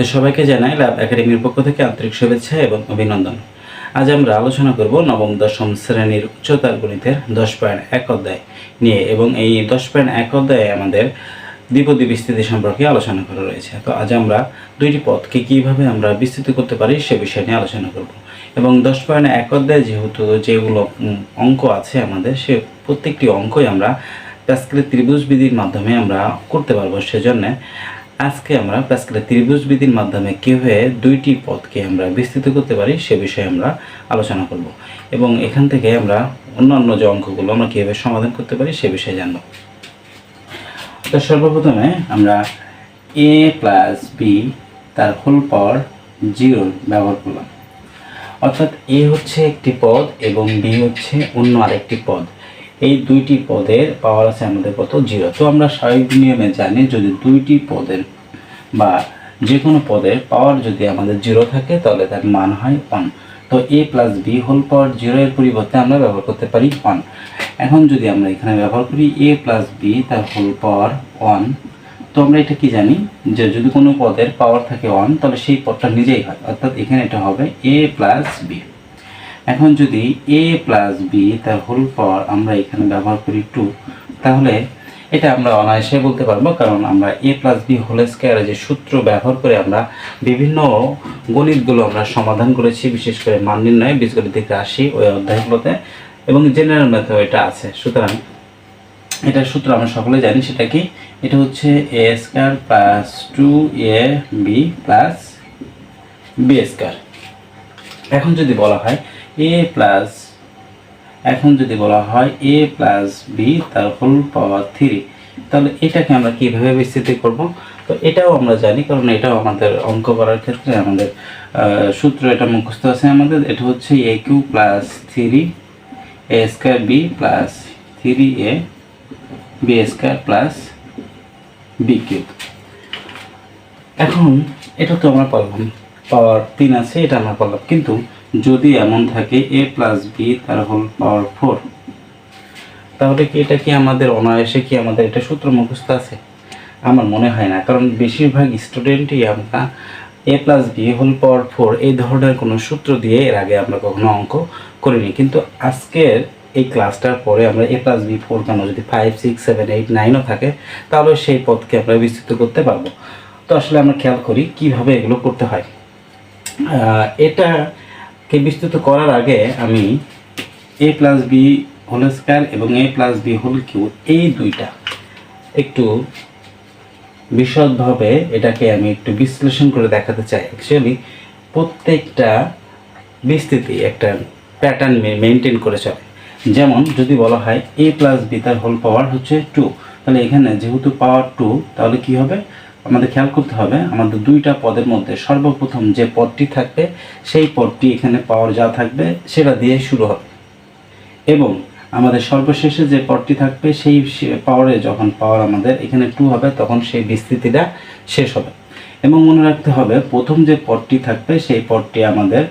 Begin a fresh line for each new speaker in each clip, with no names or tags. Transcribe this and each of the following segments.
তো সবাইকে জানাই ল্যাব একাডেমির পক্ষ থেকে আন্তরিক শুভেচ্ছা এবং অভিনন্দন। আজ আমরা আলোচনা করব নবম দশম শ্রেণীর উচ্চতর গণিতের 10.1 অধ্যায় নিয়ে এবং এই 10.1 অধ্যায়ে আমাদের দ্বিপদী বিস্তৃতি সম্পর্কে আলোচনা করা রয়েছে। তো আজ আমরা দুইটি পদকে কিভাবে আমরা বিস্তৃত করতে পারি সে বিষয় নিয়ে আলোচনা করব এবং 10.1 অধ্যায়ে যেহেতু যেগুলো অঙ্ক আছে আমাদের সে প্রত্যেকটি অঙ্কই আমরা প্যাসকেলের ত্রিভুজ বিধির মাধ্যমে আমরা করতে পারবো। সেজন্য আজকে আমরা প্যাসকেলের ত্রিভুজ বিধির মাধ্যমে কিভাবে দুইটি পদকে আমরা বিস্তৃত করতে পারি সে বিষয়ে আমরা আলোচনা করব এবং এখান থেকে আমরা অন্যান্য যে অঙ্কগুলো আমরা কীভাবে সমাধান করতে পারি সে বিষয়ে জানব। তো সর্বপ্রথমে আমরা a প্লাস বি তার হোল পাওয়ার 0 ব্যবহার করলাম, অর্থাৎ a হচ্ছে একটি পদ এবং b হচ্ছে অন্য আরেকটি পদ। এই দুইটি পদের পাওয়ার আছে আমাদের কত? 0। তো আমরা স্বাভাবিক নিয়মে জানি যদি দুইটি পদের বা যে কোনো পদের পাওয়ার যদি আমাদের 0 থাকে তাহলে তার মান হয় 1। তো a plus B whole power 0 এর পরিবর্তে আমরা ব্যবহার করতে পারি 1। এখন যদি আমরা এখানে ব্যবহার করি a প্লাস বি তার হোল পাওয়ার 1, তো আমরা এটা কি জানি যে যদি কোনো পদের পাওয়ার থাকে 1 তাহলে সেই পদটা নিজেই হয়, অর্থাৎ এখানে এটা হবে a প্লাস বি। এখন যদি a প্লাস বি তার হোল পাওয়ার আমরা এখানে ব্যবহার করি 2, তাহলে এটা আমরা অনায়াসে বলতে পারবো, কারণ আমরা a প্লাস বি হোল স্কয়ারের যে সূত্র ব্যবহার করে আমরা বিভিন্ন গণিতগুলো আমরা সমাধান করেছি, বিশেষ করে মান নির্ণয়, বীজগণিতিক রাশি ওই অধ্যায়গুলোতে, এবং জেনারেল ম্যাথেও এটা আছে। সুতরাং এটার সূত্র আমরা সকলে জানি, সেটা কি? এটা হচ্ছে a square plus 2ab plus b square. এখন যদি বলা হয় a প্লাস বি তার হোল পাওয়ার 3, তাহলে এটাকে আমরা কিভাবে বিস্তৃত করব? তো এটাও আমরা জানি, কারণ এটাও আমাদের অঙ্ক করার ক্ষেত্রে আমাদের সূত্র এটা মুখস্থ আছে আমাদের। এটা হচ্ছে a cube plus 3a square B plus 3a B square plus B cube. এখন এটা তো আমরা পারলাম, পাওয়ার 3 আছে, এটা আমরা পারলাম, কিন্তু যদি এমন থাকে a প্লাস বি তার হোল পাওয়ার 4, তাহলে কি এটা কি আমাদের অনায়াসে কি আমাদের এটা সূত্র মুখস্থ আছে? আমার মনে হয় না, কারণ বেশিরভাগ স্টুডেন্টই আমরা a plus B whole power 4 এই ধরনের কোনো সূত্র দিয়ে এর আগে আমরা কখনো অঙ্ক করিনি। কিন্তু আজকের এই ক্লাসটার পরে আমরা a প্লাস বি 4 কেন, যদি 5, 6, 7, 8, 9ও থাকে তাহলে সেই পদকে আমরা বিস্তৃত করতে পারবো। তো আসলে আমরা খেয়াল করি কিভাবে এগুলো করতে হয়। এটাকে বিস্তৃত করার আগে আমি a plus B whole square এবং a plus B whole cube এই দুইটা একটু বিশদভাবে এটাকে আমি একটু বিশ্লেষণ করে দেখাতে চাই। অ্যাকচুয়ালি প্রত্যেকটা বিস্তৃতি একটা প্যাটার্ন মেনটেন করে চলে। যেমন যদি বলা হয় a প্লাস বি তার হোল পাওয়ার হচ্ছে 2, তাহলে এখানে যেহেতু পাওয়ার 2, তাহলে কি হবে? আমাদের খেয়াল করতে হবে আমাদের দুইটা পদের মধ্যে সর্বপ্রথম যে পদটি থাকবে সেই পদটি এখানে পাওয়ার যা থাকবে সেটা দিয়ে শুরু হবে, এবং আমাদের সর্বশেষে যে পদটি থাকবে সেই পাওয়ারে যখন পাওয়ার আমাদের এখানে 2 হবে তখন সেই বিস্তৃতিটা শেষ হবে। এবং মনে রাখতে হবে প্রথম যে পদটি থাকবে সেই পদটি আমাদের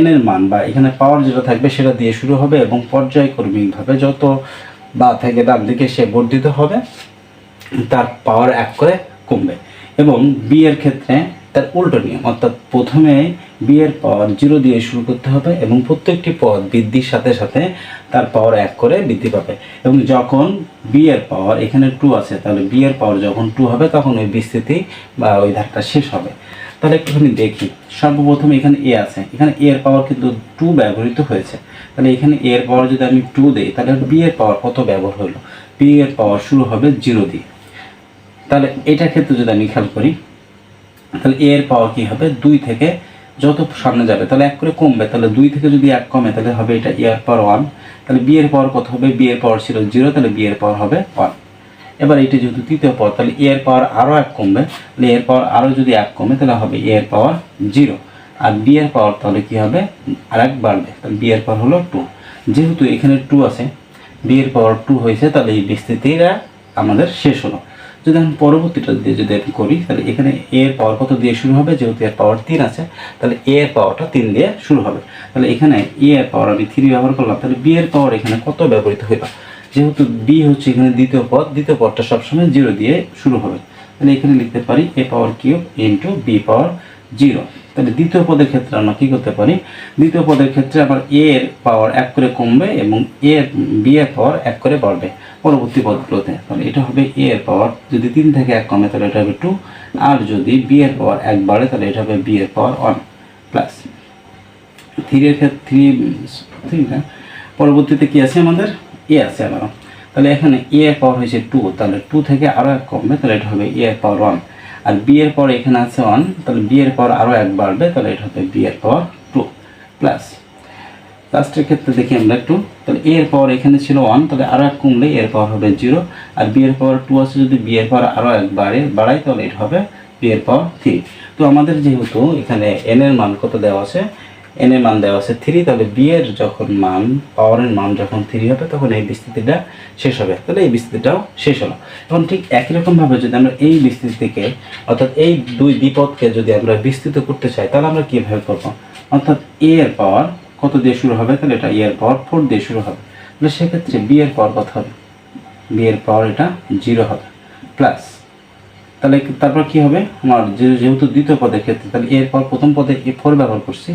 n এর মান বা এখানে পাওয়ার যেটা থাকবে সেটা দিয়ে শুরু হবে এবং পর্যায়ক্রমিকভাবে যত বা থেকে ডান দিকে সে বর্ধিত হবে তার পাওয়ার 1 করে কমবে। এবং বি এর ক্ষেত্রে তার উল্টো নিয়ম, অর্থাৎ প্রথমে বি এর পাওয়ার 0 দিয়ে শুরু করতে হবে এবং প্রত্যেকটি পদ বৃদ্ধির সাথে সাথে তার পাওয়ার 1 করে বৃদ্ধি পাবে। এবং যখন বি এর পাওয়ার এখানে 2 আছে, তাহলে বি এর পাওয়ার যখন 2 হবে তখন ওই বিস্তৃতি বা ওই ধারটা শেষ হবে। তাহলে একটুখানি দেখি, সর্বপ্রথম এখানে এ আছে, এখানে এ এর পাওয়ার কিন্তু 2 ব্যবহৃত হয়েছে, তাহলে এখানে এ এর পাওয়ার যদি আমি 2 দিই তাহলে বি এর পাওয়ার কত ব্যবহার হলো? বি এর পাওয়ার শুরু হবে 0 দিয়ে। তাহলে এটার ক্ষেত্রে যদি আমি খেয়াল করি তাহলে এ এর পাওয়ার কী হবে? 2 থেকে যত সামনে যাবে তাহলে 1 করে কমবে, তাহলে 2 থেকে যদি 1 কমে তাহলে হবে এটা এ এর পাওয়ার 1। তাহলে বি এর পাওয়ার কত হবে? বি এর পাওয়ার ছিল 0, তাহলে বি এর পাওয়ার হবে 1। এবার এটা যেহেতু তৃতীয় পদ, তাহলে এ এর পাওয়ার আরও 1 কমবে, তাহলে এর পাওয়ার আরও যদি 1 কমে তাহলে হবে এ এর পাওয়ার 0, আর বি এর পাওয়ার তাহলে কী হবে? আর 1 বাড়বে, তাহলে বি এর পাওয়ার হলো 2। যেহেতু এখানে 2 আছে, বি এর পাওয়ার 2 হয়েছে, তাহলে এই বিস্তৃতিটা আমাদের শেষ হলো। যদি আমি পরবর্তীটা দিয়ে যদি আমি করি তাহলে এখানে এ এর পাওয়ার কত দিয়ে শুরু হবে? যেহেতু এর পাওয়ার 3 আছে তাহলে এ এর পাওয়ারটা 3 দিয়ে শুরু হবে, তাহলে এখানে এ এর পাওয়ার আমি 3 ব্যবহার করলাম, তাহলে বি এর পাওয়ার এখানে কত ব্যবহৃত হইল? যেহেতু বি হচ্ছে এখানে দ্বিতীয় পদ, দ্বিতীয় পদটা সবসময় 0 দিয়ে শুরু হবে, তাহলে এখানে লিখতে পারি a power cube into b পাওয়ার 0। তাহলে দ্বিতীয় পদের ক্ষেত্রে আমরা কী করতে পারি, দ্বিতীয় পদের ক্ষেত্রে আবার a এর পাওয়ার 1 করে কমবে এবং b এর পাওয়ার 1 করে বাড়বে পরবর্তী পদগুলোতে। তাহলে এটা হবে a এর পাওয়ার, যদি 3 থেকে 1 কমে তাহলে এটা হবে 2, আর যদি b এর পাওয়ার 1 বাড়ে তাহলে এটা হবে b এর পাওয়ার 1 প্লাস 3 এর ক্ষেত্রে 3 না, পরবর্তীতে কি আছে আমাদের a আছে আবার। তাহলে এখানে a এর পাওয়ার হয়েছে 2, তাহলে 2 থেকে আরও 1 কমবে তাহলে এটা হবে a এর পাওয়ার 1, আর b এর পাওয়ার এখানে আছে 1, তাহলে b এর পাওয়ার আরও 1 বাড়বে তাহলে এটা হবে b এর পাওয়ার 2 প্লাস লাস্টের ক্ষেত্রে দেখি আমরা একটু, তাহলে a এর পাওয়ার এখানে ছিল 1, তাহলে আরও 1 কমলে a এর পাওয়ার হবে 0, আর b এর পাওয়ার 2 আছে, যদি b এর পাওয়ার আরও 1 বাড়াই তাহলে এটা হবে b এর পাওয়ার 3। তো আমাদের যেহেতু এখানে n এর মান কত দেওয়া আছে, n এর মান দেওয়া আছে 3, তাহলে b এর যখন মান, পাওয়ারের মান যখন 3 হবে তখন এই বিস্তৃতিটা শেষ হবে, তাহলে এই বিস্তৃতিটাও শেষ হলো। এখন ঠিক একই রকমভাবে যদি আমরা এই বিস্তৃতিকে অর্থাৎ এই দুই দ্বিপদকে যদি আমরা বিস্তৃত করতে চাই তাহলে আমরা কীভাবে করবো, অর্থাৎ a এর পাওয়ার কত দিয়ে শুরু হবে, তাহলে এটা a এর পাওয়ার 4 দিয়ে শুরু হবে, তাহলে সেক্ষেত্রে b এর পাওয়ার কত হবে, b এর পাওয়ার এটা 0 হবে প্লাস, তাহলে তারপর কি হবে আমার যেহেতু দ্বিতীয় পদের ক্ষেত্রে তাহলে এর পর প্রথম পদে a4 ব্যবহার করছি,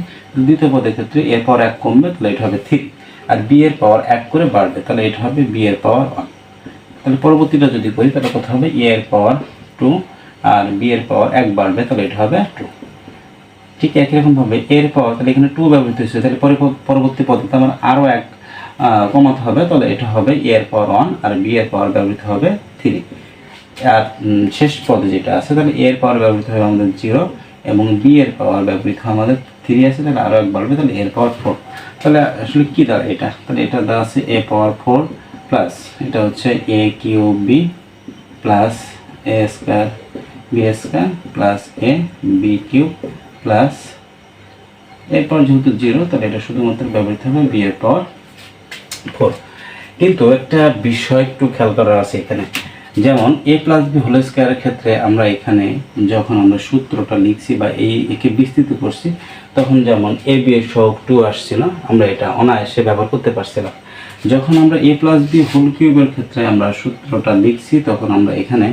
দ্বিতীয় পদের ক্ষেত্রে এর পাওয়ার 1 কমবে তাহলে এটা হবে 3, আর b এর পাওয়ার 1 করে বাড়বে তাহলে এটা হবে b এর পাওয়ার 1। তাহলে পরবর্তীটা যদি করি তাহলে কত হবে a এর পাওয়ার 2, আর b এর পাওয়ার 1 বাড়বে তাহলে এটা হবে 2। ঠিক একই রকমভাবে এর পাওয়ার, তাহলে এখানে 2 ব্যবহৃত হয়েছে, তাহলে পরবর্তী পদে আমার আরও 1 কমাতে হবে, তাহলে এটা হবে a এর পাওয়ার 1, আর b এর পাওয়ার ব্যবহৃত হবে 3, আর শেষ পদে যেটা আছে তাহলে a এর পাওয়ার ব্যবহৃত হবে আমাদের 0 এবং b এর পাওয়ার ব্যবহৃত হয় আমাদের 3 আছে, তাহলে আরও 1 বাড়বে তাহলে a এর পাওয়ার 4। তাহলে আসলে কী দাঁড়ায় এটা, তাহলে এটা দেওয়া আছে a পাওয়ার 4 প্লাস এটা হচ্ছে a cube b plus a square b square plus a b cube plus এরপর যেহেতু 0 তাহলে এটা শুধুমাত্র ব্যবহৃত হবে b এর পাওয়ার 4। কিন্তু একটা বিষয় একটু খেয়াল করার আছে এখানে, যেমন a প্লাস b হোল স্কোয়ারের ক্ষেত্রে আমরা এখানে যখন আমরা সূত্রটা লিখছি বা একে বিস্তৃত করছি তখন যেমন a b এর সহগ 2 আসছিল, আমরা এটা অনায়াসে ব্যবহার করতে পারছিলাম। যখন আমরা a প্লাস b হোল কিউবের ক্ষেত্রে আমরা সূত্রটা লিখছি তখন আমরা এখানে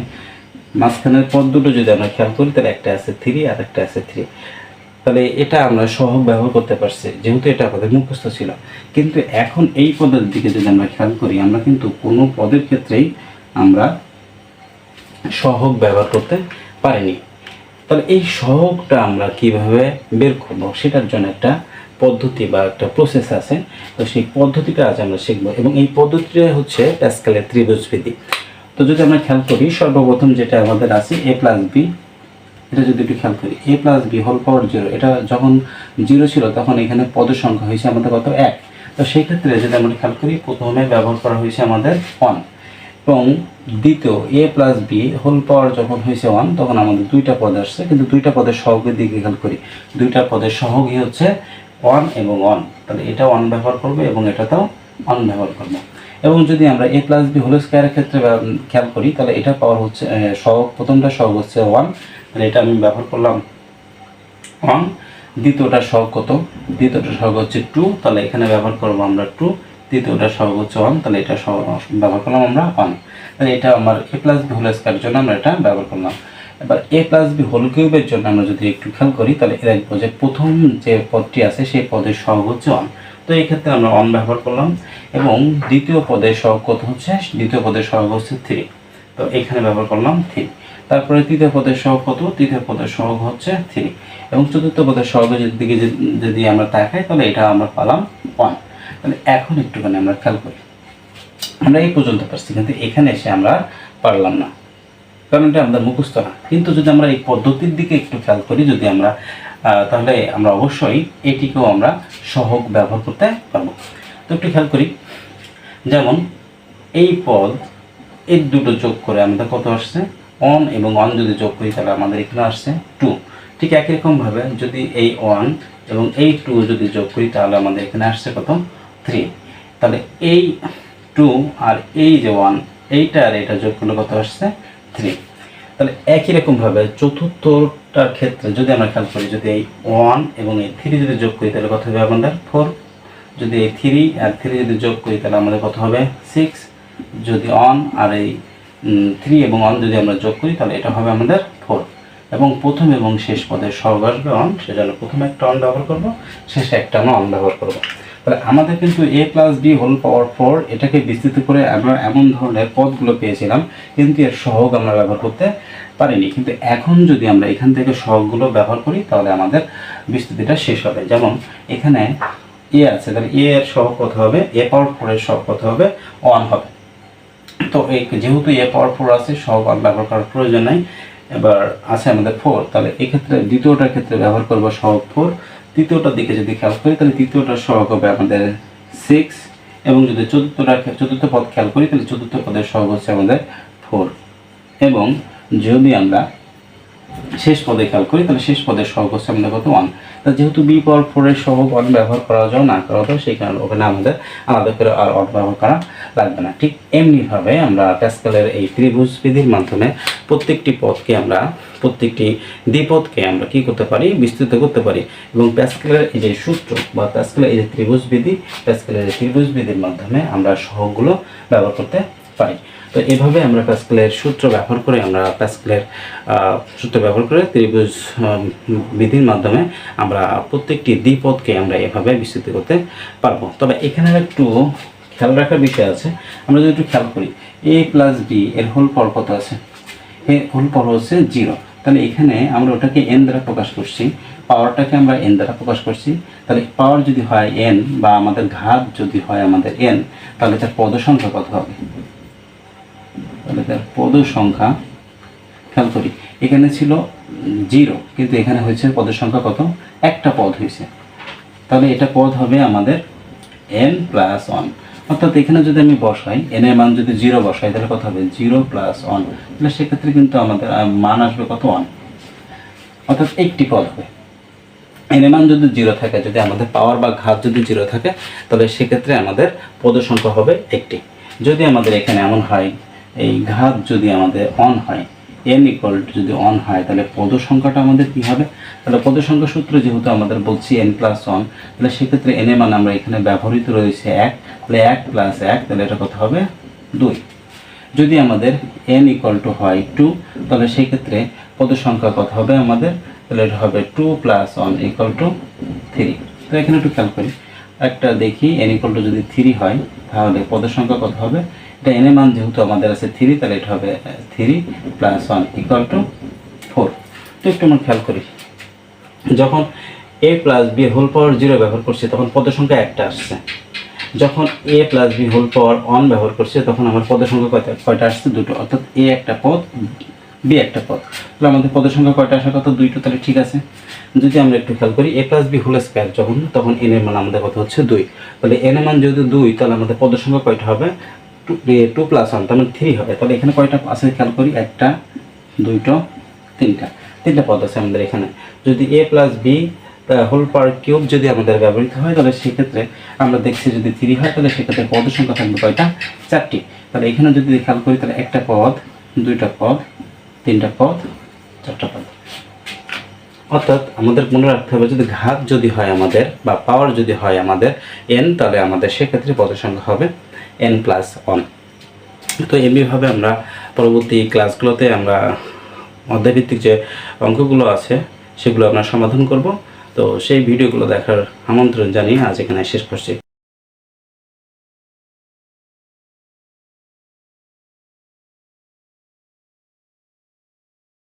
মাঝখানের পদ দুটো যদি আমরা খেয়াল করি তাহলে একটা আছে 3 আর একটা আছে 3, তাহলে এটা আমরা সহগ ব্যবহার করতে পারছি যেহেতু এটা আমাদের মুখস্থ ছিল। কিন্তু এখন এই পদের দিকে যদি আমরা খেয়াল করি আমরা কিন্তু কোনো পদের ক্ষেত্রেই আমরা সহগ ব্যবহার করতে পারিনি। তাহলে এই সহগটা আমরা কিভাবে বের করব সেটার জন্য একটা পদ্ধতি বা একটা প্রসেস আছে, তো সেই পদ্ধতিটা আজ আমরা শিখব এবং এই পদ্ধতিটা হচ্ছে প্যাসকেলের ত্রিভুজবিধি। তো যদি আমরা খেয়াল করি সর্বপ্রথম যেটা আমাদের আছে a প্লাস b, এটা যদি একটু খেয়াল করি a plus b whole power 0, এটা যখন 0 ছিল তখন এখানে পদের সংখ্যা হয়েছে আমাদের কত 1, তো সেই ক্ষেত্রে যদি আমরা খেয়াল করি প্রথমে ব্যবহার করা হয়েছে আমাদের 1 এবং দ্বিতীয় a plus b whole power যখন হয়েছে 1 তখন আমাদের দুইটা পদ আসছে, কিন্তু দুইটা পদের সহগের দিকে খেয়াল করি দুইটা পদের সহগই হচ্ছে 1 এবং 1, তাহলে এটা 1 ব্যবহার করবে এবং এটাতেও 1 ব্যবহার করবো। এবং যদি আমরা a প্লাস b হোল স্কোয়ারের ক্ষেত্রে খেয়াল করি তাহলে এটা পাওয়ার হচ্ছে সহগ, প্রথমটা সহগ হচ্ছে 1, তাহলে এটা আমি ব্যবহার করলাম 1, দ্বিতীয়টা সহগ কত, দ্বিতীয়টা সহগ হচ্ছে 2, তাহলে এখানে ব্যবহার করবো আমরা 2, তৃতীয়টা সহগ হচ্ছে 1, তাহলে এটা ব্যবহার করলাম আমরা 1, তাহলে এটা আমার a প্লাস b হোল স্কোয়ারের জন্য আমরা এটা ব্যবহার করলাম। এবার a প্লাস b হোল কিউবের জন্য আমরা যদি একটু খেয়াল করি তাহলে দেখবো যে প্রথম যে পদটি আছে সেই পদের সহগ হচ্ছে 1, তো এই ক্ষেত্রে আমরা 1 ব্যবহার করলাম এবং দ্বিতীয় পদের সহগ কত হচ্ছে, দ্বিতীয় পদের সহগ হচ্ছে 3, তো এখানে ব্যবহার করলাম 3, তারপরে তৃতীয় পদের সহগ কত, তৃতীয় পদের সহগ হচ্ছে 3 এবং চতুর্থ পদের সহগের দিকে যদি আমরা তাকাই তাহলে এটা আমরা পেলাম 1। তাহলে এখন একটুখানি আমরা খেয়াল করি, আমরা এই পর্যন্ত পারছি কিন্তু এখানে এসে আমরা পারলাম না কারণ এটা আমাদের মুখস্থ না। কিন্তু যদি আমরা এই পদ্ধতির দিকে একটু খেয়াল করি যদি আমরা তাহলে আমরা অবশ্যই এটিকেও আমরা সহগ ব্যবহার করতে পারবো। তো একটু খেয়াল করি, যেমন এই পদ এই দুটো যোগ করে আমাদের কত আসছে 1 এবং 1 যদি যোগ করি তাহলে আমাদের এখানে আসছে 2, ঠিক একই রকমভাবে যদি এই 1 এবং এই 2 যদি যোগ করি তাহলে আমাদের এখানে আসছে কত 3, তাহলে এই 2 আর এই যে 1 এইটা আর এটা যোগ করলে কত আসছে 3। তাহলে একই রকমভাবে চতুর্থটার ক্ষেত্রে যদি আমরা খেয়াল করি যদি এই 1 এবং এই 3 যদি যোগ করি তাহলে কত হবে আমাদের 4, যদি এই 3 আর 3 যদি যোগ করি তাহলে আমাদের কত হবে 6, যদি 1 আর এই 3 এবং 1 যদি আমরা যোগ করি তাহলে এটা হবে আমাদের 4 এবং প্রথম এবং শেষ পদের সহগ আসবে 1, সেজন্য প্রথমে একটা 1 ব্যবহার করব, শেষে একটা 1 ব্যবহার করব। তাহলে আমাদের কিন্তু a plus B whole power 4 এটাকে বিস্তৃত করে আমরা এমন ধরনের পদগুলো পেয়েছিলাম, কিন্তু এর সহগ আমরা ব্যবহার করতে পারিনি। কিন্তু এখন যদি আমরা এখান থেকে সহগগুলো ব্যবহার করি তাহলে আমাদের বিস্তৃতিটা শেষ হবে। যেমন এখানে এ আছে, তাহলে এ এর সহগ কত হবে, a পাওয়ার 4 এর সহগ কত হবে, 1 হবে। তো এই যেহেতু a পাওয়ার 4 আছে, সহগ 1 ব্যবহার করার প্রয়োজন নাই। এবার আছে আমাদের 4, তাহলে এক্ষেত্রে দ্বিতীয়টার ক্ষেত্রে ব্যবহার করব সহগ 4। তৃতীয়টার দিকে যদি খেয়াল করি তাহলে তৃতীয়টার সহগ হবে আমাদের 6, এবং যদি চতুর্থ পদ খেয়াল করি তাহলে চতুর্থ পদের সহগ হচ্ছে আমাদের 4। এবং যদি আমরা শেষ পদে খেয়াল করি তাহলে শেষ পদের সহগ হচ্ছে আমাদের কত, 1। তা যেহেতু বি পাওয়ার 4 এর সহগ 1 ব্যবহার করা যায় না করা যায়, সেই কারণে ওখানে আমাদের আলাদা করে আর 1 ব্যবহার করা লাগবে না। ঠিক এমনিভাবে আমরা প্যাসকেলের এই ত্রিভুজ বিধির মাধ্যমে প্রত্যেকটি দ্বিপদকে আমরা কি করতে পারি, বিস্তৃত করতে পারি। এবং প্যাসকেলের এই যে সূত্র বা প্যাসকেলের এই যে ত্রিভুজ বিধির মাধ্যমে আমরা সহগগুলো ব্যবহার করতে পারি। তো এভাবে আমরা প্যাসকেলের সূত্র ব্যবহার করে ত্রিভুজ বিধির মাধ্যমে আমরা প্রত্যেকটি দ্বিপদকে আমরা এভাবে বিস্তৃত করতে পারবো। তবে এখানে একটু খেয়াল রাখার বিষয় আছে। আমরা যদি একটু খেয়াল করি, a প্লাস বি এর হোল পাওয়ার কত আছে, এর হোল পাওয়ার হচ্ছে 0। তাহলে এখানে আমরা ওটাকে n দ্বারা প্রকাশ করছি, পাওয়ারটাকে আমরা n দ্বারা প্রকাশ করছি। তাহলে পাওয়ার যদি হয় n বা আমাদের ঘাত যদি হয় আমাদের n, তাহলে তার পদ সংখ্যা কত হবে, তাহলে তার পদ সংখ্যা খেয়াল করি, এখানে ছিল 0 কিন্তু এখানে হয়েছে পদের সংখ্যা কত, একটা পদ হয়েছে। তাহলে এটা পদ হবে আমাদের n প্লাস 1। অর্থাৎ এখানে যদি আমি বসাই n এর মান যদি 0 বসাই তাহলে কত হবে, 0 প্লাস 1। তাহলে সেক্ষেত্রে কিন্তু আমাদের মান আসবে কত, 1। অর্থাৎ একটি পদ হবে। n এর মান যদি 0 থাকে, যদি আমাদের পাওয়ার বা ঘাত যদি 0 থাকে, তাহলে সেক্ষেত্রে আমাদের পদের সংখ্যা হবে একটি। যদি আমাদের এখানে এমন হয়, এই ঘাত যদি আমাদের 1 হয়, n ইকুয়াল টু যদি 1 হয়, তাহলে পদ সংখ্যাটা আমাদের কি হবে, তাহলে পদ সংখ্যা সূত্র যেহেতু আমাদের বলছি n প্লাস 1, তাহলে সেক্ষেত্রে n এর মান আমরা এখানে ব্যবহৃত রয়েছে 1, তাহলে 1 প্লাস 1, তাহলে এটা কত হবে, 2। যদি আমাদের n ইকুয়াল টু হয় 2, তাহলে সেই ক্ষেত্রে পদ সংখ্যা কত হবে আমাদের, তাহলে এটা হবে 2 প্লাস 1 ইকুয়াল টু 3। তো এখানে একটু খেয়াল করি, একটা দেখি n ইকুয়াল টু যদি 3 হয় তাহলে পদ সংখ্যা কত হবে, এটা n এর মান যেহেতু আমাদের আছে 3, তাহলে এটা হবে 3 প্লাস 1 ইকুয়াল টু 4। তো একটু আমরা খেয়াল করি, যখন a plus B whole power 0 ব্যবহার করছি তখন পদ সংখ্যা একটা আসছে, যখন a plus B whole power 1 ব্যবহার করছি তখন আমার পদের সংখ্যা কয়টা আসছে, দুটো। অর্থাৎ a একটা পদ, b একটা পদ। তাহলে আমাদের পদের সংখ্যা কয়টা আসা, কত, 2টো। তাহলে ঠিক আছে। যদি আমরা একটু খেয়াল করি, a plus B whole square তখন n এর মান আমাদের কত হচ্ছে 2। তাহলে n এর মান যেহেতু 2, তাহলে আমাদের পদের সংখ্যা কয়টা হবে, 2 প্লাস 1, তার মানে 3 হবে। তাহলে এখানে কয়টা আছে খেয়াল করি, একটা, দুইটো, তিনটা পদ আছে আমাদের এখানে। যদি a plus B whole power cube যদি আমাদের ব্যবহৃত হয়, তাহলে সেক্ষেত্রে আমরা দেখছি যদি 3 হয়, তাহলে সেক্ষেত্রে পদের সংখ্যা থাকবে কয়টা, 4টি। তাহলে এখানে যদি খেয়াল করি তাহলে একটা পদ, দুইটা পদ, তিনটা পদ, 4টা পদ। অর্থাৎ আমাদের মনে রাখতে হবে, যদি ঘাত যদি হয় আমাদের বা পাওয়ার যদি হয় আমাদের n, তাহলে আমাদের সেক্ষেত্রে পদের সংখ্যা হবে n প্লাস 1। তো এমনিভাবে আমরা পরবর্তী ক্লাসগুলোতে আমরা অধ্যায়ভিত্তিক যে অঙ্কগুলো আছে সেগুলো আমরা সমাধান করব। তো সেই ভিডিওগুলো দেখার আমন্ত্রণ জানিয়ে আজ এখানে শেষ করছি।